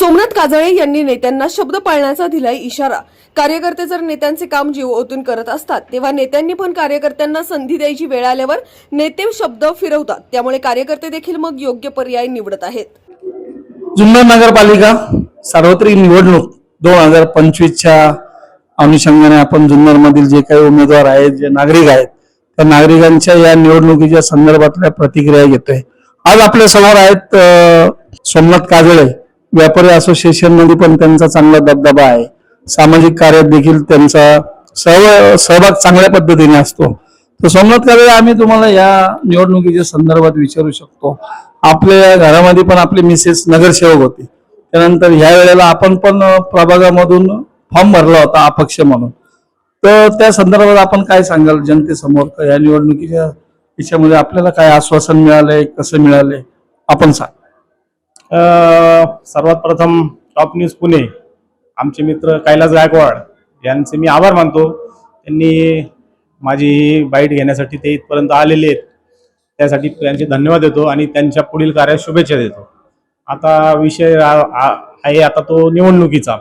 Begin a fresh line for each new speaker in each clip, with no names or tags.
सोमनाथ काजळे यांनी नेत्यांना शब्द पाळण्याचा दिलाय इशारा। कार्यकर्ते जर नेत्यांचे काम जीव ओतून करत असतात तेव्हा नेत्यांनी पण कार्यकर्त्यांना संधी द्यायची वेळ आल्यावर नेते शब्द फिरवतात, त्यामुळे कार्यकर्ते देखील मग योग्य पर्याय निवडत आहेत।
जुन्नर नगरपालिका सार्वत्रिक निवडणूक 2025च्या अनुषंगाने आपण जुन्नर मधील जे काही उमेदवार आहेत, जे नागरिक आहेत, त्या नागरिकांच्या या निवडणुकीच्या संदर्भातल्या प्रतिक्रिया घेतोय। आज आपल्या समोर आहेत सोमनाथ काजळे। व्यापारी असोसिएशन मध्ये पण त्यांचा चांगला दबदबा आहे, सामाजिक कार्यात देखील त्यांचा सहभाग चांगल्या पद्धतीने असतो। तर सोमनाथ काजळे, आम्ही तुम्हाला या निवडणुकीच्या संदर्भात विचारू शकतो, आपल्या घरामध्ये पण आपले मिसेस नगरसेवक होते, त्यानंतर ह्या वेळेला आपण पण प्रभागामधून फॉर्म भरला होता अपक्ष म्हणून, तर त्या संदर्भात आपण काय सांगाल जनतेसमोर? या निवडणुकीच्या याच्यामध्ये आपल्याला काय आश्वासन मिळालंय, कसं मिळालंय, आपण सांग।
सर्वात प्रथम टॉप न्यूज पुणे आमचे मित्र कैलास गायकवाड यांचे मी आभार मानतो। त्यांनी माझी बाईट घेण्यासाठी ते इथपर्यंत आलेले आहेत, त्यासाठी त्यांचे धन्यवाद देतो आणि त्यांच्या पुढील कार्यात शुभेच्छा देतो। आता विषय आहे आता तो निवडणुकीचा।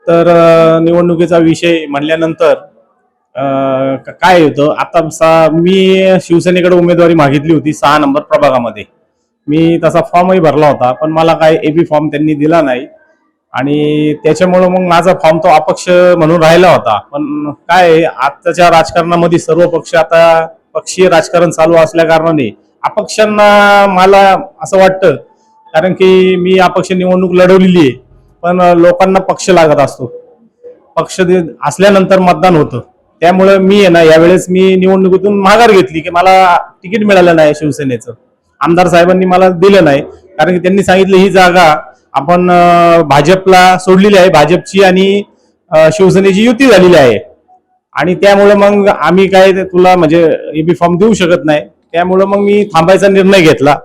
तर निवडणुकीचा विषय म्हणल्यानंतर काय होतं, आता मी शिवसेनेकडे उमेदवारी मागितली होती 6 नंबर प्रभागामध्ये। मी तसा फॉर्मही भरला होता, पण मला काय एबी फॉर्म त्यांनी दिला नाही आणि त्याच्यामुळे मग माझा फॉर्म तो अपक्ष म्हणून राहिला होता। पण काय आताच्या राजकारणामध्ये सर्व पक्ष आता पक्षीय राजकारण चालू असल्या कारणाने अपक्षांना मला असं वाटतं, कारण की मी अपक्ष निवडणूक लढवलेली आहे, पण लोकांना पक्ष लागत असतो, पक्ष असल्यानंतर मतदान होतं। त्यामुळे मी आहे ना, यावेळेस मी निवडणुकीतून माघार घेतली की मला तिकीट मिळालं नाही शिवसेनेचं, आमदार साहेबांनी मला दिलं नाही, कारण की त्यांनी सांगितलं ही जागा आपण भाजपला सोडलेली आहे, भाजपची आणि शिवसेनेची युती झालेली आहे आणि त्यामुळे मग आम्ही काय तुला म्हणजे एबी फॉर्म देऊ शकत नाही, त्यामुळे मग मी थांबायचा निर्णय घेतला।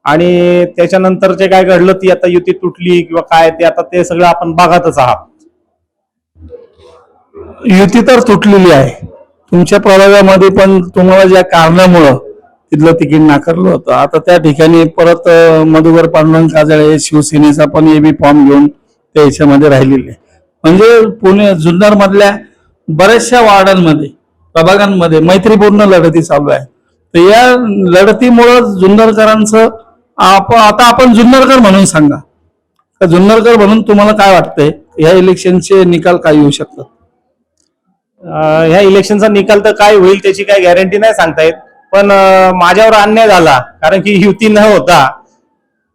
आणि त्याच्यानंतर काय घडलं ती आता युती तुटली किंवा काय ते आता ते सगळं आपण बघतच आहात।
युती तर तुटलेली आहे, तुमच्या प्रभागामध्ये पण तुम्हाला ज्या कारणामुळं तिथलं तिकीट नाकारलं होतं, आता त्या ठिकाणी परत मधुकर पांडुरंग काजळे शिवसेनेचा पण एबी फॉर्म घेऊन त्या याच्यामध्ये राहिलेले। म्हणजे पुणे जुन्नर मधल्या बऱ्याचशा वार्डांमध्ये प्रभागांमध्ये मैत्रीपूर्ण लढती चालू आहे। तर या लढतीमुळं जुन्नरकरांचं आता आपण जुन्नरकर म्हणून सांगा, तर जुन्नरकर म्हणून तुम्हाला काय वाटतंय या इलेक्शनचे निकाल काय येऊ शकतात?
ह्या इलेक्शनचा निकाल तर काय होईल त्याची काही गॅरंटी नाही सांगता येत, पण माझ्यावर अन्याय झाला, कारण की युती न होता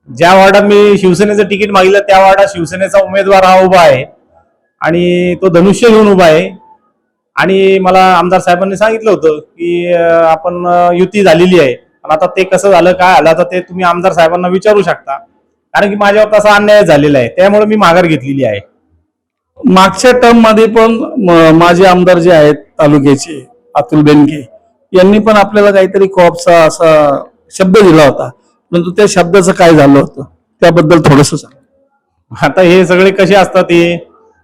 ज्या वार्डात मी शिवसेनेचं तिकीट मागितलं त्या वार्डात शिवसेनेचा उमेदवार हा उभा आहे आणि तो धनुष्य घेऊन उभा आहे। आणि मला आमदार साहेबांनी सांगितलं होतं की आपण युती झालेली आहे, पण आता ते कसं झालं काय आलं तर ते तुम्ही आमदार साहेबांना विचारू शकता, कारण की माझ्यावर तसा अन्याय झालेला आहे, त्यामुळे मी माघार घेतलेली आहे।
मागच्या टर्म मध्ये पण माझे आमदार जे आहेत तालुक्याचे अतुल बेनके यांनी पण आपल्याला काहीतरी कॉपचा असा शब्द दिला होता, परंतु त्या शब्दाचं काय झालं होतं त्याबद्दल थोडंसं सांग।
आता हे सगळे कसे असतात, हे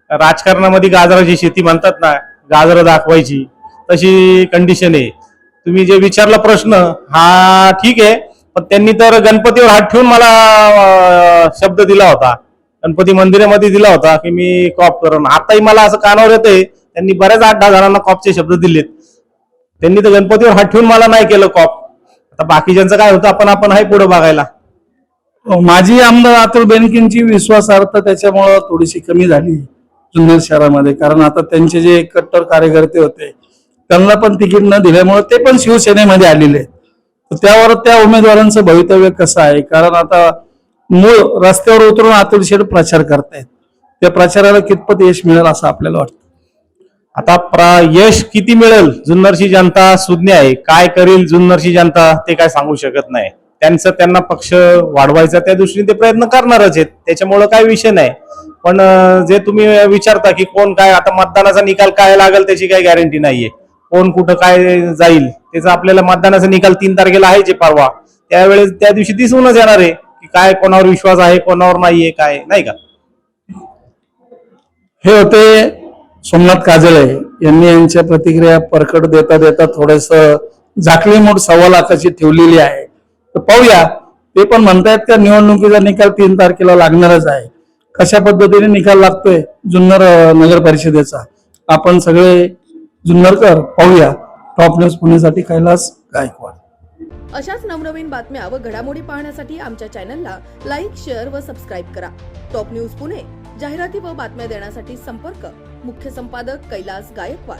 राजकारणामध्ये गाजराची शेती म्हणतात ना, गाजर दाखवायची तशी कंडिशन आहे। तुम्ही जे विचारला प्रश्न हा ठीक आहे, पण त्यांनी तर गणपतीवर हात ठेवून मला शब्द दिला होता, गणपती मंदिरामध्ये दिला होता की मी कॉप करून। आताही मला असं कानावर येतंय, त्यांनी बऱ्याच 8-10 जणांना कॉपचे शब्द दिलेत, त्यांनी तर गणपतीवर हात ठेवून मला नाही केलं कॉप। आता बाकीच्यांचं काय होतं आपण आहे पुढे बघायला।
माझी आमदार अतुल बेनकेंची विश्वासार्हता त्याच्यामुळं थोडीशी कमी झाली जुन्नर शहरामध्ये, कारण आता त्यांचे जे कट्टर कार्यकर्ते होते त्यांना पण तिकीट न दिल्यामुळे ते पण शिवसेनेमध्ये आलेले आहेत। तर त्यावर त्या उमेदवारांचं भवितव्य कसं आहे, कारण आता मूळ रस्त्यावर उतरून अतुल शेठ प्रचार करतायत, त्या प्रचाराला कितपत यश मिळेल असं आपल्याला वाटतं?
आता यश किती मिळेल, जुन्नरची जनता सुज्ञ आहे, काय करेल जुन्नरची जनता ते काय सांगू शकत नाही। त्यांना पक्ष वाढवायचा त्या दृष्टीने ते प्रयत्न करणारच आहेत, त्याच्यामुळे काय विषय नाही। पण जे तुम्ही विचारता की कोण काय, आता मतदानाचा निकाल काय लागेल त्याची काही गॅरंटी नाहीये, कोण कुठं काय जाईल त्याचा आपल्याला मतदानाचा निकाल 3 तारखेला आहे जे परवा, त्यावेळेस त्या दिवशी दिसूनच येणार आहे की काय कोणावर विश्वास आहे कोणावर नाहीये, काय नाही का।
हे होते सोमनाथ काजळे यांनी यांच्या प्रतिक्रिया परखड देता देता थोडस झाकली मूठ 1.25 लाखाची ठेवलेली आहे। तर पाहूया, ते पण म्हणतायत का निवडणुकीचा निकाल 3 तारखेला लागणारच आहे, कशा पद्धतीने निकाल लागतोय जुन्नर नगर परिषदेचा आपण सगळे जुन्नरकर पाहूया. टॉप न्यूज पुणेसाठी कैलास गायकवाड.
अशाच नवनवीन बातम्या व घडामोडी पाहण्यासाठी आमच्या चॅनलला लाईक, शेअर व सबस्क्राईब करा. Top news Pune. जाहिराती व बातम्या देण्यासाठी संपर्क मुख्य संपादक कैलास गायकवाड.